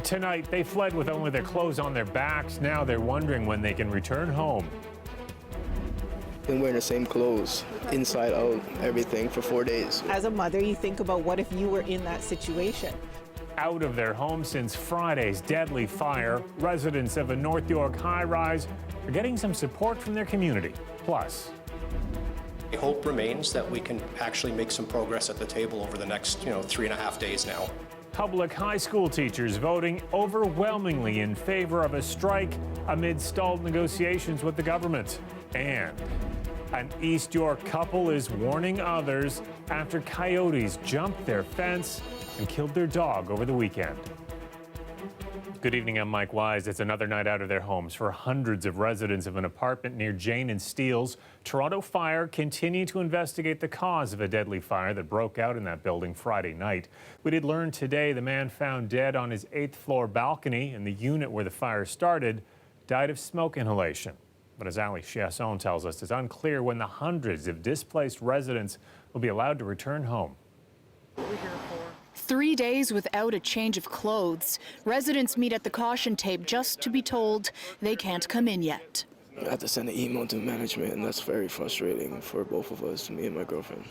Tonight, they fled with only their clothes on their backs. Now they're wondering when they can return home. Been wearing the same clothes, inside out, everything for 4 days. As a mother, you think about what if you were in that situation. Out of their home since Friday's deadly fire, residents of a North York high-rise are getting some support from their community. Plus, the hope remains that we can actually make some progress at the table over the next, 3.5 days now. public high school teachers voting overwhelmingly in favor of a strike amid stalled negotiations with the government. And an East York couple is warning others after coyotes jumped their fence and killed their dog over the weekend. Good evening, I'm Mike Wise. It's another night out of their homes for hundreds of residents of an apartment near Jane and Steele's. Toronto Fire continue to investigate the cause of a deadly fire that broke out in that building Friday night. We did learn today the man found dead on his 8th floor balcony in the unit where the fire started died of smoke inhalation. But as Ali Chiasson tells us, it's unclear when the hundreds of displaced residents will be allowed to return home. 3 days without a change of clothes. Residents meet at the caution tape just to be told they can't come in yet. I have to send an email to management, and that's very frustrating for both of us, me and my girlfriend.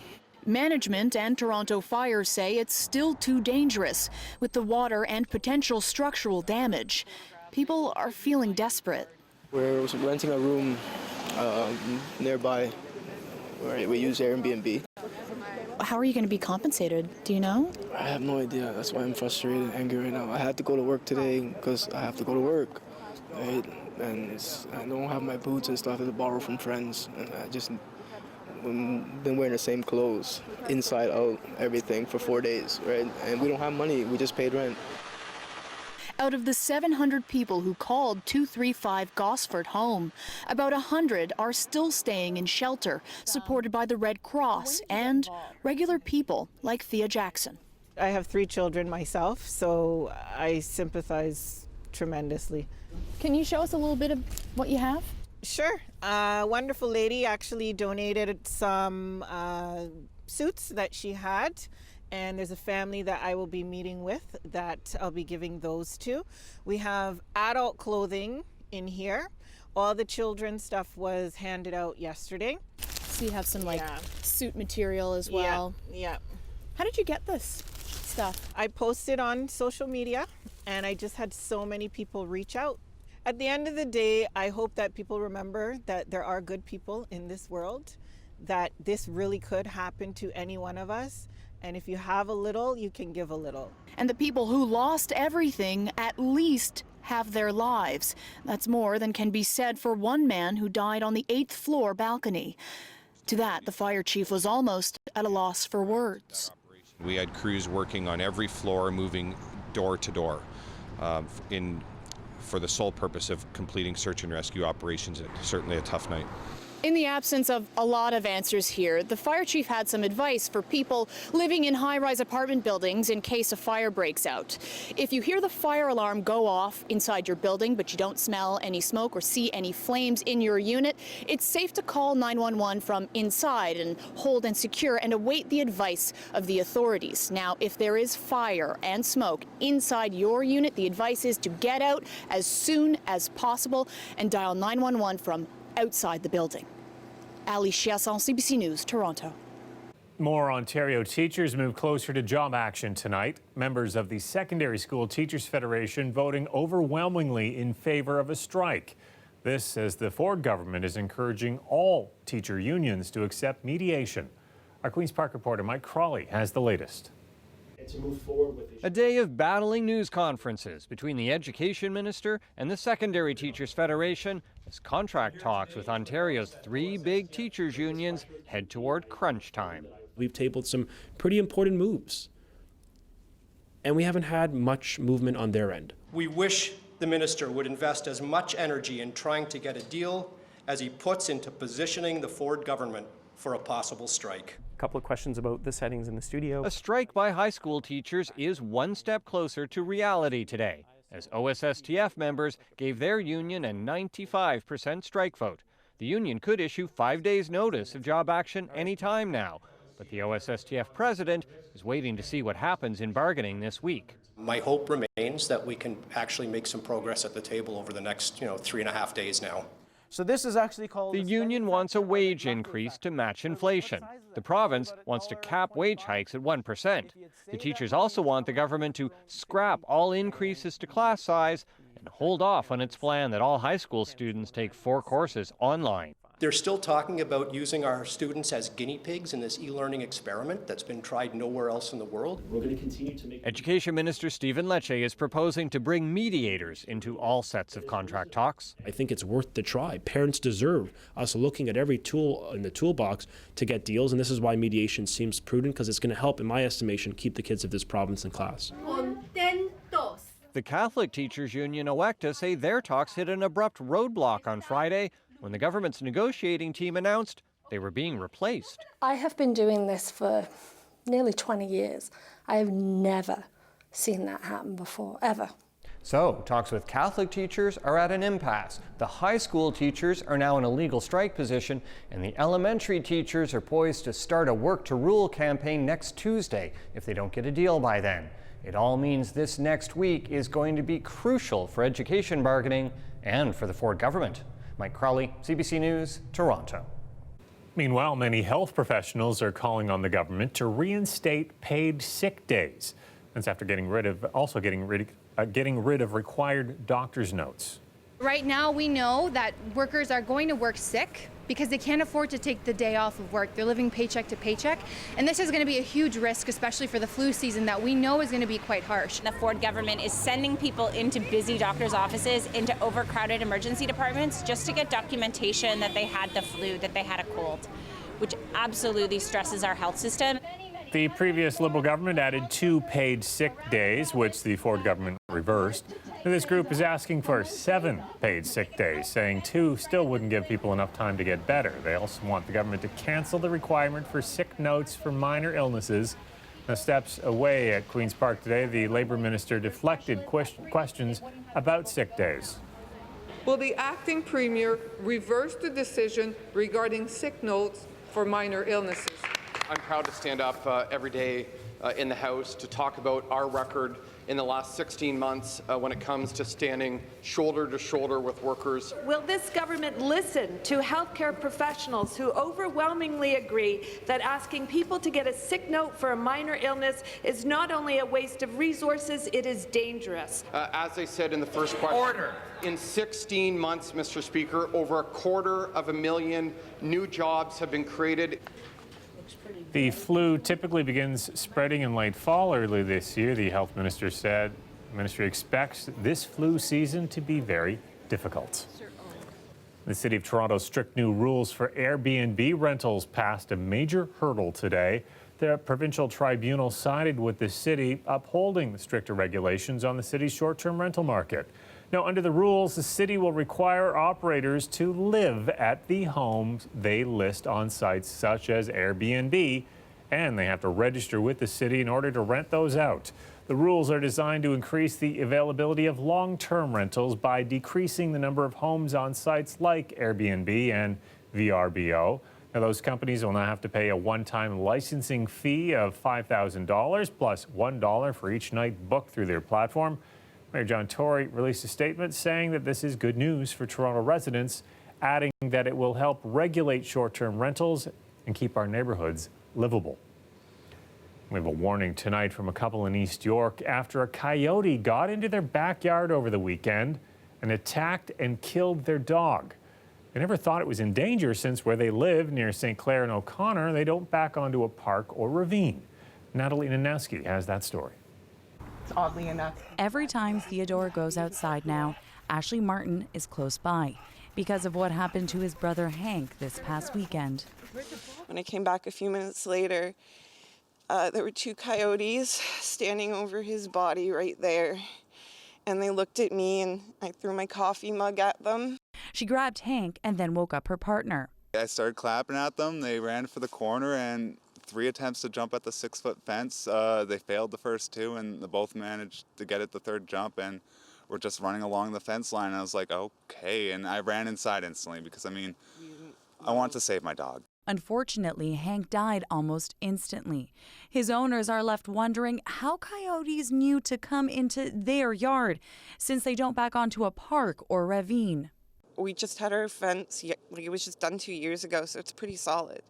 Management and Toronto Fire say it's still too dangerous with the water and potential structural damage. People are feeling desperate. We're renting a room nearby where we use Airbnb. How are you going to be compensated? Do you know? I have no idea. That's why I'm frustrated and angry right now. I had to go to work today because I have to go to work. Right? And I don't have my boots and stuff to borrow from friends. And I just been wearing the same clothes, inside out, everything for 4 days. Right? And we don't have money. We just paid rent. Out of the 700 people who called 235 Gosford home, about 100 are still staying in shelter, supported by the Red Cross and regular people like Thea Jackson. I have 3 children myself, so I sympathize tremendously. Can you show us a little bit of what you have? Sure. A wonderful lady actually donated some suits that she had. And there's a family that I will be meeting with that I'll be giving those to. We have adult clothing in here. All the children's stuff was handed out yesterday. So you have some suit material as well. Yeah. How did you get this stuff? I posted on social media and I just had so many people reach out. At the end of the day, I hope that people remember that there are good people in this world, that this really could happen to any one of us. And if you have a little, you can give a little. And the people who lost everything at least have their lives. That's more than can be said for one man who died on the 8th floor balcony. To that, the fire chief was almost at a loss for words. We had crews working on every floor, moving door to door, for the sole purpose of completing search and rescue operations. It's certainly a tough night. In the absence of a lot of answers here, the fire chief had some advice for people living in high-rise apartment buildings in case a fire breaks out. If you hear the fire alarm go off inside your building, but you don't smell any smoke or see any flames in your unit, it's safe to call 911 from inside and hold and secure and await the advice of the authorities. Now, if there is fire and smoke inside your unit, the advice is to get out as soon as possible and dial 911 from outside the building. Ali Chiasson, CBC News, Toronto. More Ontario teachers move closer to job action tonight. Members of the Secondary School Teachers Federation voting overwhelmingly in favor of a strike. This as the Ford government is encouraging all teacher unions to accept mediation. Our Queen's Park reporter Mike Crawley has the latest. A day of battling news conferences between the Education Minister and the Secondary Teachers Federation as contract talks with Ontario's 3 big teachers unions head toward crunch time. We've tabled some pretty important moves, and we haven't had much movement on their end. We wish the minister would invest as much energy in trying to get a deal as he puts into positioning the Ford government for a possible strike. A couple of questions about the settings in the studio. A strike by high school teachers is one step closer to reality today, as OSSTF members gave their union a 95% strike vote. The union could issue 5 days' notice of job action any time now, but the OSSTF president is waiting to see what happens in bargaining this week. My hope remains that we can actually make some progress at the table over the next, 3.5 days now. So this is actually called... The union wants a wage increase to match inflation. The province wants to cap wage hikes at 1%. The teachers also want the government to scrap all increases to class size and hold off on its plan that all high school students take 4 courses online. They're still talking about using our students as guinea pigs in this e-learning experiment that's been tried nowhere else in the world. We're going to continue to make... Education Minister Stephen Lecce is proposing to bring mediators into all sets of contract talks. I think it's worth the try. Parents deserve us looking at every tool in the toolbox to get deals, and this is why mediation seems prudent, because it's going to help, in my estimation, keep the kids of this province in class. The Catholic Teachers Union Electa say their talks hit an abrupt roadblock on Friday when the government's negotiating team announced they were being replaced. I have been doing this for nearly 20 years. I have never seen that happen before, ever. So, talks with Catholic teachers are at an impasse. The high school teachers are now in a legal strike position, and the elementary teachers are poised to start a Work to Rule campaign next Tuesday if they don't get a deal by then. It all means this next week is going to be crucial for education bargaining and for the Ford government. Mike Crowley, CBC News, Toronto. Meanwhile, many health professionals are calling on the government to reinstate paid sick days. That's after getting rid of required doctor's notes. Right now, we know that workers are going to work sick because they can't afford to take the day off of work. They're living paycheck to paycheck. And this is going to be a huge risk, especially for the flu season that we know is going to be quite harsh. The Ford government is sending people into busy doctors' offices, into overcrowded emergency departments, just to get documentation that they had the flu, that they had a cold, which absolutely stresses our health system. The previous Liberal government added 2 paid sick days, which the Ford government reversed. This group is asking for 7 paid sick days, saying 2 still wouldn't give people enough time to get better. They also want the government to cancel the requirement for sick notes for minor illnesses. Now, steps away at Queen's Park today, the Labour Minister deflected questions about sick days. Will the acting Premier reverse the decision regarding sick notes for minor illnesses? I'm proud to stand up every day in the House to talk about our record in the last 16 months when it comes to standing shoulder to shoulder with workers. Will this government listen to healthcare professionals who overwhelmingly agree that asking people to get a sick note for a minor illness is not only a waste of resources, it is dangerous? As I said in the first question, in 16 months, Mr. Speaker, over 250,000 new jobs have been created. The flu typically begins spreading in late fall. Early this year, the health minister said the ministry expects this flu season to be very difficult. The City of Toronto's strict new rules for Airbnb rentals passed a major hurdle today. The provincial tribunal sided with the city, upholding the stricter regulations on the city's short-term rental market. Now, under the rules, the city will require operators to live at the homes they list on sites such as Airbnb, and they have to register with the city in order to rent those out. The rules are designed to increase the availability of long-term rentals by decreasing the number of homes on sites like Airbnb and VRBO. Now, those companies will now have to pay a one-time licensing fee of $5,000 plus $1 for each night booked through their platform. Mayor John Tory released a statement saying that this is good news for Toronto residents, adding that it will help regulate short-term rentals and keep our neighborhoods livable. We have a warning tonight from a couple in East York after a coyote got into their backyard over the weekend and attacked and killed their dog. They never thought it was in danger since where they live near St. Clair and O'Connor, they don't back onto a park or ravine. Natalie Nanowski has that story. Oddly enough. Every time Theodore goes outside now, Ashley Martin is close by because of what happened to his brother Hank this past weekend. When I came back a few minutes later, there were 2 coyotes standing over his body right there. And they looked at me and I threw my coffee mug at them. She grabbed Hank and then woke up her partner. I started clapping at them. They ran for the corner and 3 attempts to jump at the 6-foot fence. They failed the first 2 and they both managed to get it the 3rd jump and we're just running along the fence line. And I was like, okay. And I ran inside instantly because, I mean, I want to save my dog. Unfortunately, Hank died almost instantly. His owners are left wondering how coyotes knew to come into their yard, since they don't back onto a park or ravine. We just had our fence, it was just done 2 years ago, so it's pretty solid.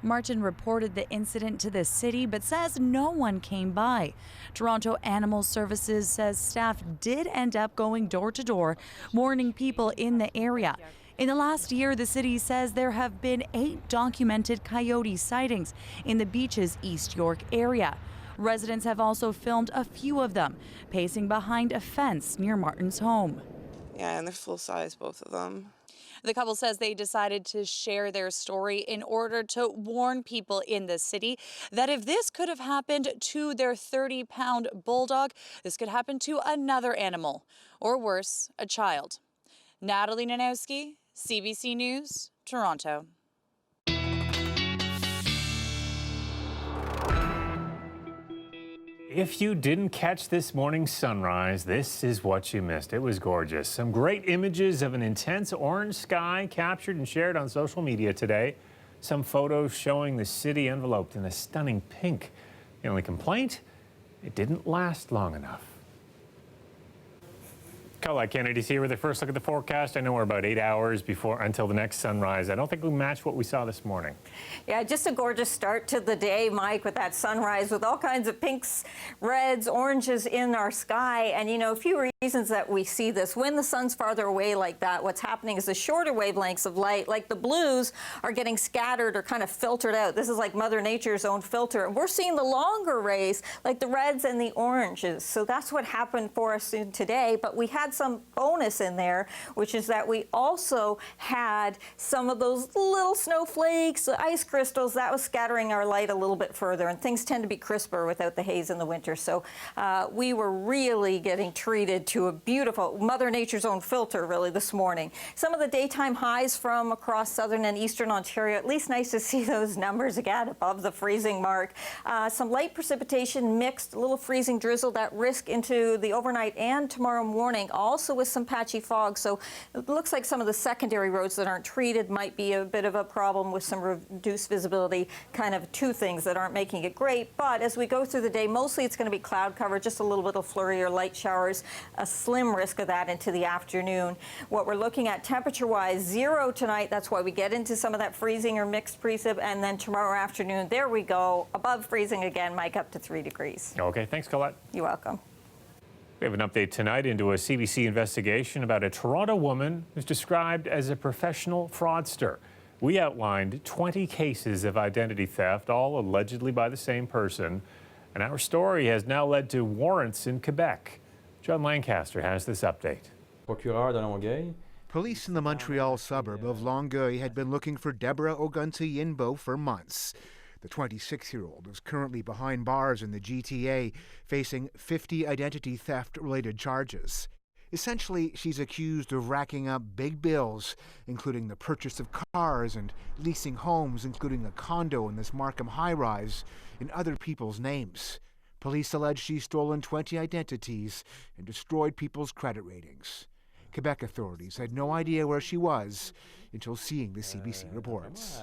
Martin reported the incident to the city but says no one came by. Toronto Animal Services says staff did end up going door to door, warning people in the area. In the last year, the city says there have been 8 documented coyote sightings in the Beaches, East York area. Residents have also filmed a few of them, pacing behind a fence near Martin's home. Yeah, and they're full size, both of them. The couple says they decided to share their story in order to warn people in the city that if this could have happened to their 30-pound bulldog, this could happen to another animal, or worse, a child. Natalie Nanowski, CBC News, Toronto. If you didn't catch this morning's sunrise, this is what you missed. It was gorgeous. Some great images of an intense orange sky captured and shared on social media today. Some photos showing the city enveloped in a stunning pink. The only complaint, it didn't last long enough. Colette Kennedy's here with a first look at the forecast. I know we're about 8 hours until the next sunrise. I don't think we match what we saw this morning. Yeah, just a gorgeous start to the day, Mike, with that sunrise with all kinds of pinks, reds, oranges in our sky. And, you know, a few reasons that we see this. When the sun's farther away like that, what's happening is the shorter wavelengths of light, like the blues, are getting scattered or kind of filtered out. This is like Mother Nature's own filter. And we're seeing the longer rays, like the reds and the oranges. So that's what happened for us today. But we had some bonus in there, which is that we also had some of those little snowflakes, ice crystals, that was scattering our light a little bit further, and things tend to be crisper without the haze in the winter. So we were really getting treated to a beautiful Mother Nature's own filter really this morning. Some of the daytime highs from across southern and eastern Ontario, at least nice to see those numbers again above the freezing mark. Some light precipitation mixed, a little freezing drizzle, that risk into the overnight and tomorrow morning, also with some patchy fog. So it looks like some of the secondary roads that aren't treated might be a bit of a problem with some reduced visibility, kind of two things that aren't making it great. But as we go through the day, mostly it's going to be cloud cover, just a little bit of flurry or light showers, a slim risk of that into the afternoon. What we're looking at temperature-wise, 0 tonight. That's why we get into some of that freezing or mixed precip. And then tomorrow afternoon, there we go, above freezing again, Mike, up to 3 degrees. Okay, thanks, Colette. You're welcome. We have an update tonight into a CBC investigation about a Toronto woman who's described as a professional fraudster. We outlined 20 cases of identity theft, all allegedly by the same person. And our story has now led to warrants in Quebec. John Lancaster has this update. Procureur de Longueuil. Police in the Montreal suburb of Longueuil had been looking for Deborah Ogunti-Yinbo for months. The 26-year-old is currently behind bars in the GTA, facing 50 identity theft-related charges. Essentially, she's accused of racking up big bills, including the purchase of cars and leasing homes, including a condo in this Markham high-rise, in other people's names. Police allege she's stolen 20 identities and destroyed people's credit ratings. Quebec authorities had no idea where she was until seeing the CBC reports.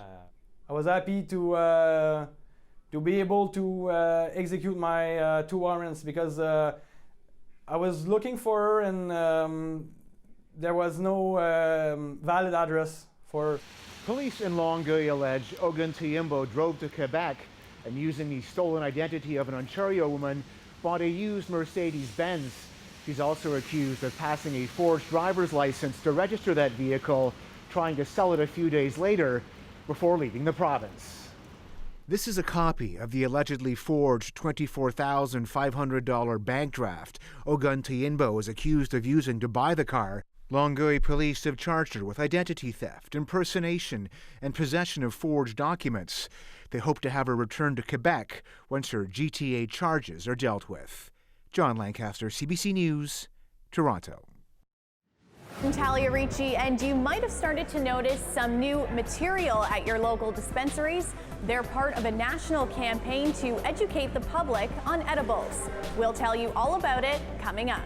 I was happy to be able to execute my 2 warrants because I was looking for her and there was no valid address for her. Police in Longueuil allege Ogunti-Yinbo drove to Quebec and, using the stolen identity of an Ontario woman, bought a used Mercedes-Benz. She's also accused of passing a forged driver's license to register that vehicle, trying to sell it a few days later before leaving the province. This is a copy of the allegedly forged $24,500 bank draft Ogunti-Yinbo is accused of using to buy the car. Longueuil police have charged her with identity theft, impersonation, and possession of forged documents. They hope to have her returned to Quebec once her GTA charges are dealt with. John Lancaster, CBC News, Toronto. I'm Talia Ricci, and you might have started to notice some new material at your local dispensaries. They're part of a national campaign to educate the public on edibles. We'll tell you all about it coming up.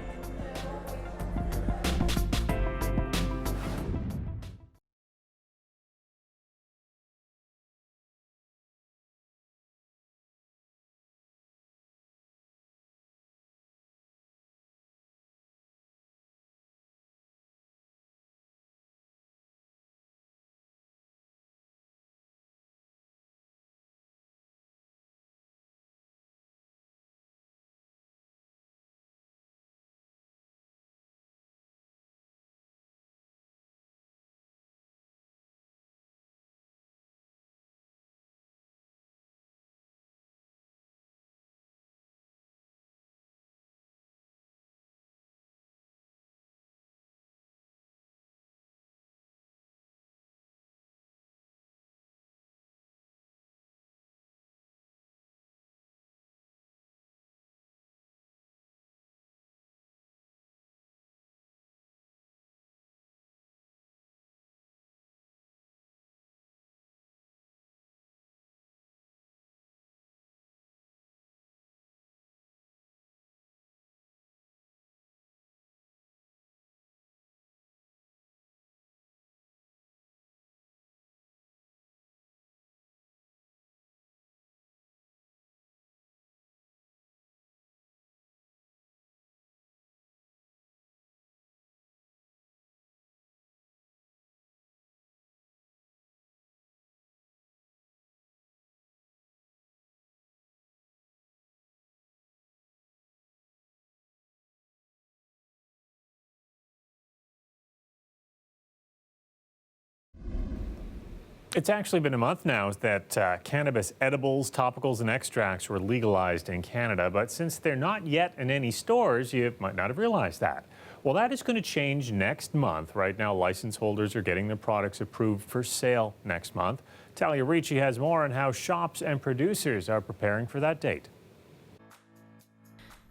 It's actually been a month now that cannabis edibles, topicals, and extracts were legalized in Canada, but since they're not yet in any stores, you might not have realized that. Well, that is going to change next month. Right now, license holders are getting their products approved for sale next month. Talia Ricci has more on how shops and producers are preparing for that date.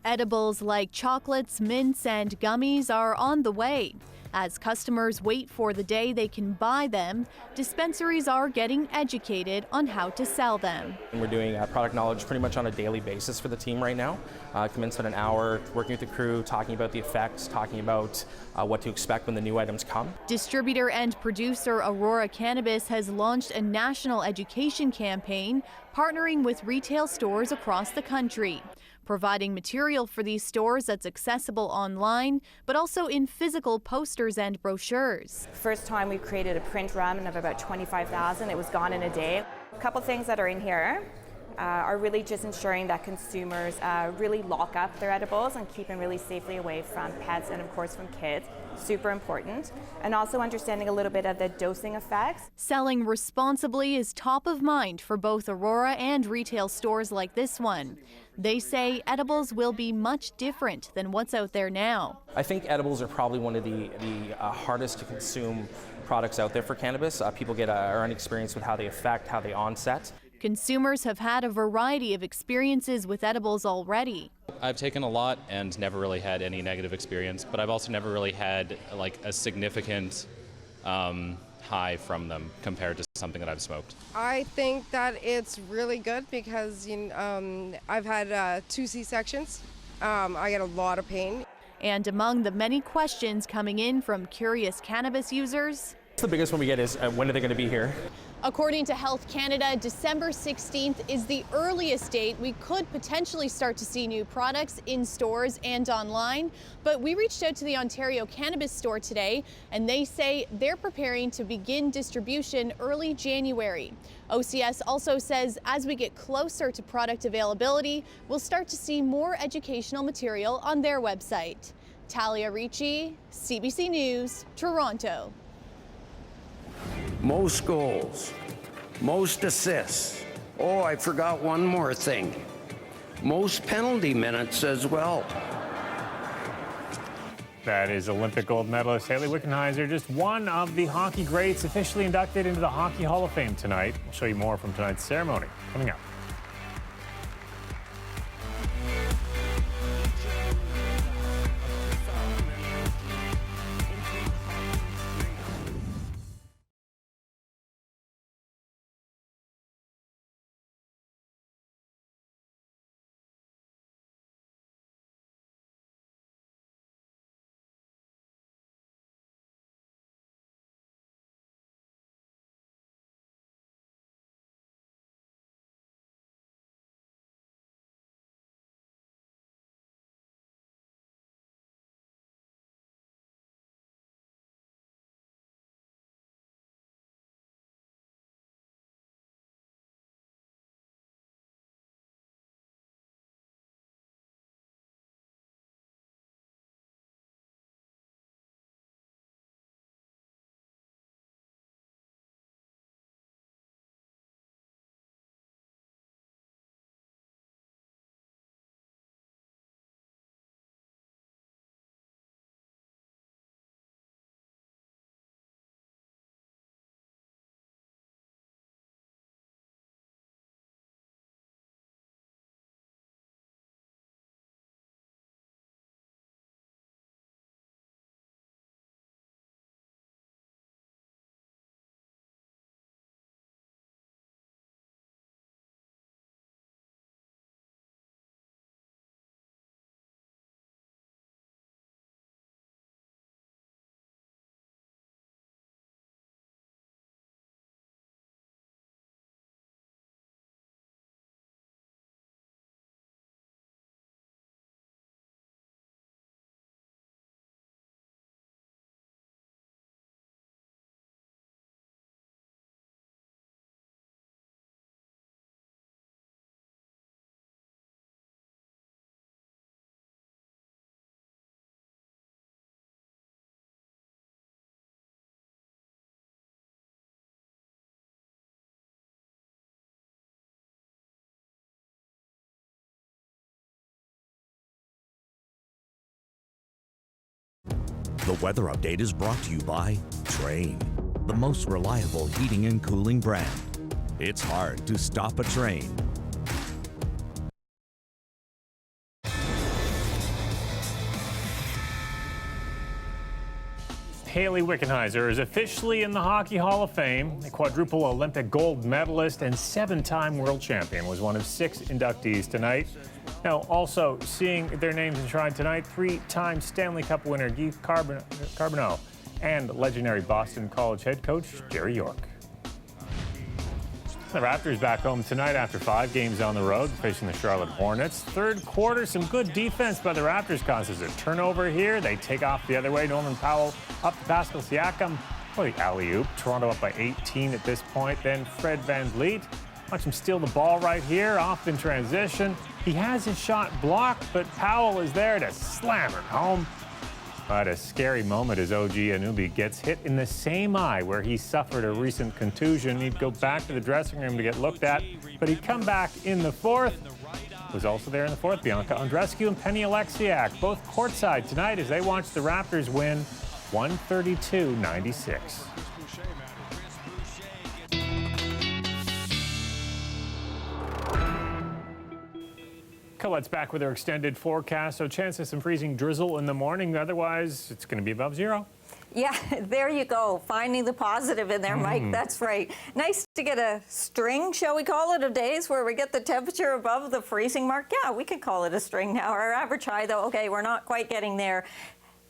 Edibles like chocolates, mints, and gummies are on the way. As customers wait for the day they can buy them, dispensaries are getting educated on how to sell them. And we're doing product knowledge pretty much on a daily basis for the team right now. Come in, spend an hour working with the crew, talking about the effects, talking about what to expect when the new items come. Distributor and producer Aurora Cannabis has launched a national education campaign, partnering with retail stores across the country, providing material for these stores that's accessible online, but also in physical posters and brochures. First time we created a print run of about 25,000. It was gone in a day. A couple things that are in here are really just ensuring that consumers really lock up their edibles and keep them really safely away from pets and of course from kids. Super important. And also understanding a little bit of the dosing effects. Selling responsibly is top of mind for both Aurora and retail stores like this one. They say edibles will be much different than what's out there now. I think edibles are probably one of the hardest to consume products out there for cannabis. People get are inexperienced with how they affect, how they onset. Consumers have had a variety of experiences with edibles already. I've taken a lot and never really had any negative experience, but I've also never really had like a significant high from them compared to something that I've smoked. I think that it's really good because I've had 2 C-sections. I get a lot of pain. And among the many questions coming in from curious cannabis users, The biggest one we get is when are they going to be here? According to Health Canada, December 16th is the earliest date we could potentially start to see new products in stores and online. But we reached out to the Ontario Cannabis Store today, and they say they're preparing to begin distribution early January. OCS also says as we get closer to product availability, we'll start to see more educational material on their website. Talia Ricci, CBC News, Toronto. Most goals, most assists. Oh, I forgot one more thing. Most penalty minutes as well. That is Olympic gold medalist Haley Wickenheiser, just one of the hockey greats officially inducted into the Hockey Hall of Fame tonight. We'll show you more from tonight's ceremony coming up. The weather update is brought to you by Train, the most reliable heating and cooling brand. It's hard to stop a train. Haley Wickenheiser is officially in the Hockey Hall of Fame. The quadruple Olympic gold medalist and 7-time world champion was one of 6 inductees tonight. Now, also seeing their names enshrined tonight, 3-time Stanley Cup winner Guy Carbonneau and legendary Boston College head coach Jerry York. The Raptors back home tonight after 5 games on the road, facing the Charlotte Hornets. Third quarter, some good defense by the Raptors causes a turnover here. They take off the other way. Norman Powell up to Pascal Siakam for the alley-oop. Toronto up by 18 at this point. Then Fred VanVleet. Watch him steal the ball right here, off in transition. He has his shot blocked, but Powell is there to slam it home. But a scary moment as OG Anunoby gets hit in the same eye where he suffered a recent contusion. He'd go back to the dressing room to get looked at, but he'd come back in the fourth. Was also there in the fourth, Bianca Andreescu and Penny Oleksiak, both courtside tonight as they watch the Raptors win 132-96. Colette's back with her extended forecast, so chance of some freezing drizzle in the morning. Otherwise, it's going to be above zero. Yeah, there you go. Finding the positive in there, Mike. That's right. Nice to get a string, shall we call it, of days where we get the temperature above the freezing mark. Yeah, we can call it a string now. Our average high, though, okay, we're not quite getting there.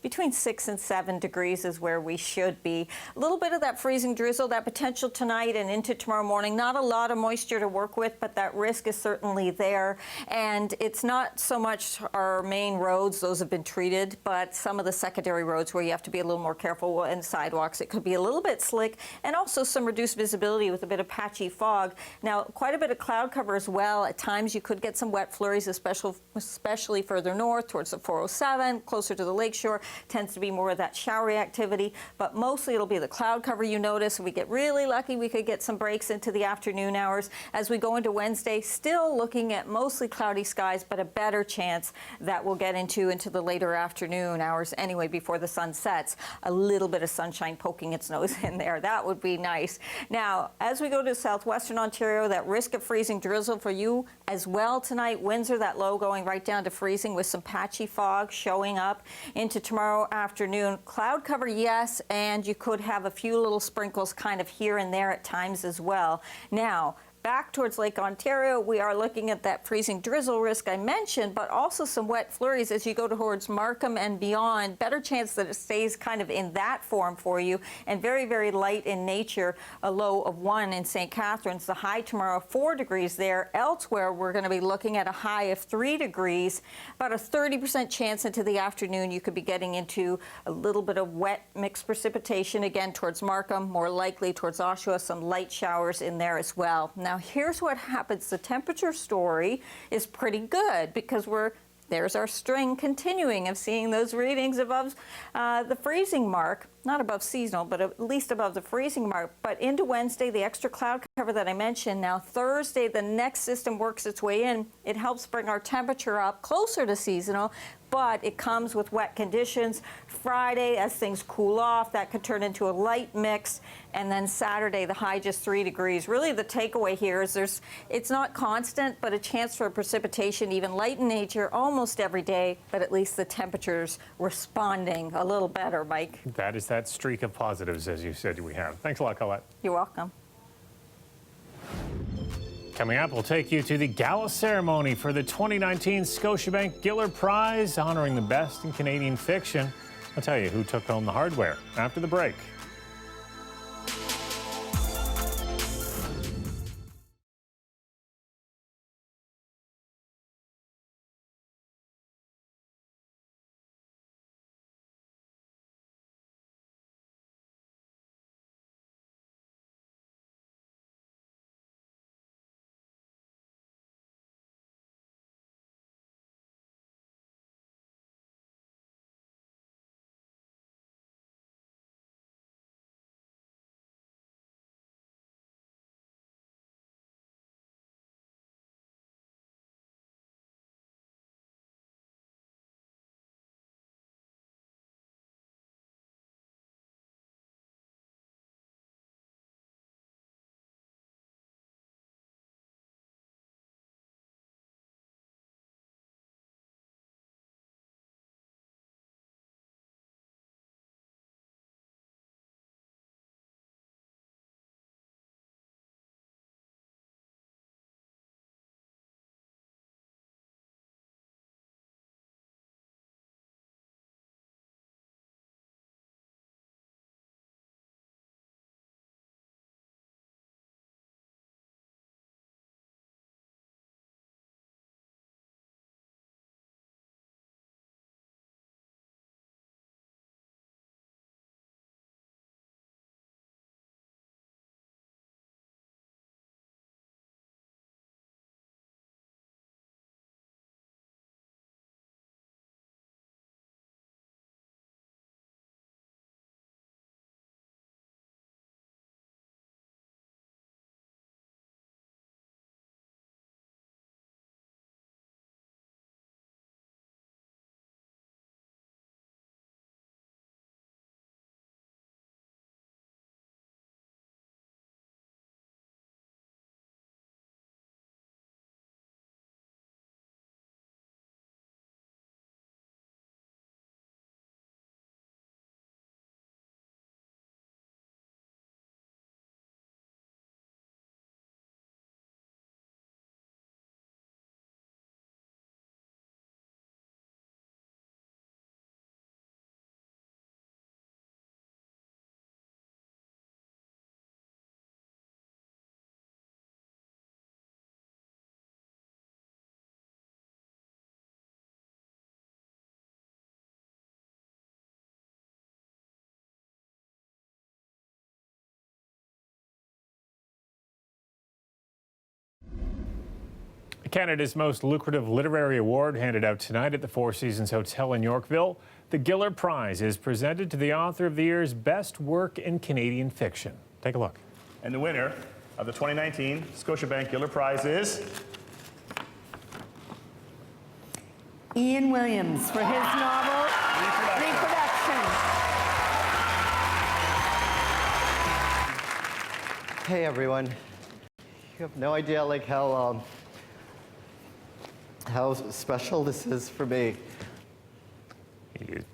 Between 6 and 7 degrees is where we should be. A little bit of that freezing drizzle, that potential tonight and into tomorrow morning. Not a lot of moisture to work with, but that risk is certainly there. And it's not so much our main roads, those have been treated, but some of the secondary roads where you have to be a little more careful, and sidewalks. It could be a little bit slick, and also some reduced visibility with a bit of patchy fog. Now, quite a bit of cloud cover as well. At times you could get some wet flurries, especially further north towards the 407, closer to the lakeshore. Tends to be more of that showery activity, but mostly it'll be the cloud cover you notice. If we get really lucky, we could get some breaks into the afternoon hours. As we go into Wednesday, still looking at mostly cloudy skies, but a better chance that we'll get into the later afternoon hours anyway before the sun sets. A little bit of sunshine poking its nose in there. That would be nice. Now, as we go to southwestern Ontario, that risk of freezing drizzle for you as well tonight. Windsor, that low going right down to freezing with some patchy fog showing up into tomorrow afternoon. Cloud cover, yes, and you could have a few little sprinkles kind of here and there at times as well. Now, back towards Lake Ontario, we are looking at that freezing drizzle risk I mentioned, but also some wet flurries as you go towards Markham and beyond. Better chance that it stays kind of in that form for you, and very, very light in nature. A low of 1 in St. Catharines. The high tomorrow, 4 degrees there. Elsewhere, we're going to be looking at a high of 3 degrees. About a 30% chance into the afternoon you could be getting into a little bit of wet mixed precipitation again towards Markham, more likely towards Oshawa, some light showers in there as well. Now, here's what happens. The temperature story is pretty good because there's our string continuing of seeing those readings above the freezing mark. Not above seasonal, but at least above the freezing mark. But into Wednesday, the extra cloud cover that I mentioned. Now, Thursday, the next system works its way in. It helps bring our temperature up closer to seasonal, but it comes with wet conditions. Friday, as things cool off, that could turn into a light mix. And then Saturday, the high just 3 degrees. Really, the takeaway here is it's not constant, but a chance for precipitation, even light in nature, almost every day. But at least the temperature's responding a little better, Mike. That is that streak of positives, as you said we have. Thanks a lot, Colette. You're welcome. Coming up, we'll take you to the gala ceremony for the 2019 Scotiabank Giller Prize, honoring the best in Canadian fiction. I'll tell you who took home the hardware after the break. Canada's most lucrative literary award handed out tonight at the Four Seasons Hotel in Yorkville. The Giller Prize is presented to the author of the year's best work in Canadian fiction. Take a look. And the winner of the 2019 Scotiabank Giller Prize is Ian Williams for his novel Reproduction. Hey everyone. You have no idea like how special this is for me.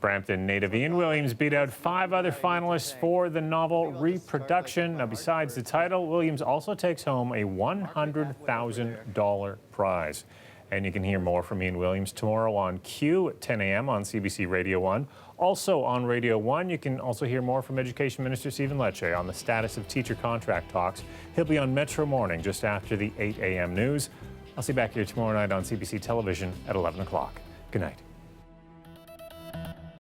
Brampton native Ian Williams beat out 5 other finalists for the novel Reproduction. Now, besides the title, Williams also takes home a $100,000 prize. And you can hear more from Ian Williams tomorrow on Q at 10 a.m. on CBC Radio 1. Also on Radio 1, you can also hear more from Education Minister Stephen Lecce on the status of teacher contract talks. He'll be on Metro Morning just after the 8 a.m. news. I'll see you back here tomorrow night on CBC Television at 11 o'clock. Good night.